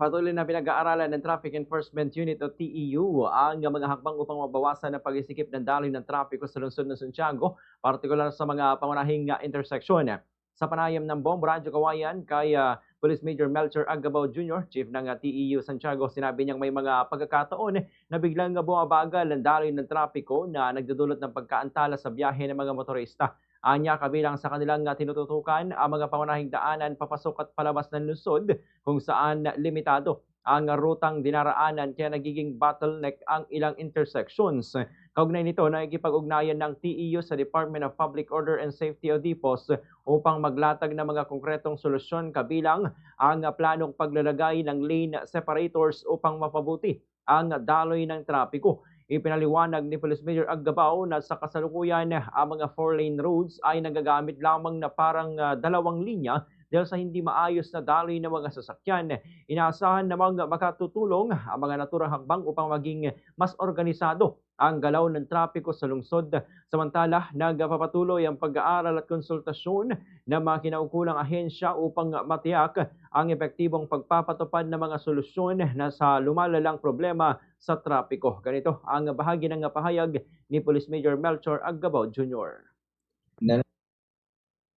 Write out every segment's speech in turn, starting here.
Patuloy na pinag-aaralan ng Traffic Enforcement Unit o TEU ang mga hakbang upang mabawasan ang pag-isikip ng daloy ng trapiko sa lungsod ng Santiago, partikular sa mga pangunahing interseksyon. Sa panayam ng Bomb Radyo Kawayan kay Police Major Melchor Agabao Jr., Chief ng TEU Santiago, sinabi niyang may mga pagkakataon na biglang bumabagal ang daloy ng trapiko na nagdudulot ng pagkaantala sa biyahe ng mga motorista. Anya, kabilang sa kanilang tinututukan ang mga pangunahing daanan papasok at palabas ng lungsod kung saan limitado ang rutang dinaraanan kaya nagiging bottleneck ang ilang intersections. Kaugnay nito, nakikipag-ugnayan ng TEU sa Department of Public Order and Safety o DPOS upang maglatag ng mga konkretong solusyon kabilang ang planong paglalagay ng lane separators upang mapabuti ang daloy ng trapiko. Ipinaliwanag ni Police Major Agabao na sa kasalukuyan ang mga 4-lane roads ay nagagamit lamang na parang dalawang linya dahil sa hindi maayos na daloy ng mga sasakyan. Inaasahan namang makatutulong ang mga naturang hakbang upang maging mas organisado ang galaw ng trapiko sa lungsod. Samantala, nagpapatuloy ang pag-aaral at konsultasyon ng mga kinaukulang ahensya upang matiyak ang epektibong pagpapatupad ng mga solusyon na sa lumalalang problema sa trapiko. Ganito ang bahagi ng pahayag ni Police Major Melchor Agabao Jr.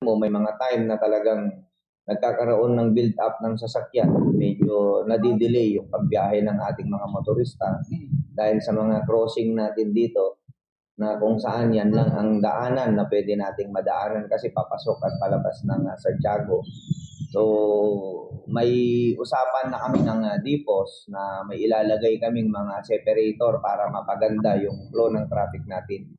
May mga time na talagang nagkakaroon ng build up ng sasakyan, medyo nadidelay yung pagbiyahe ng ating mga motorista dahil sa mga crossing natin dito na kung saan yan lang ang daanan na pwede nating madaanan kasi papasok at palabas ng Santiago. So may usapan na kami ng DPOS na may ilalagay kaming mga separator para mapaganda yung flow ng traffic natin.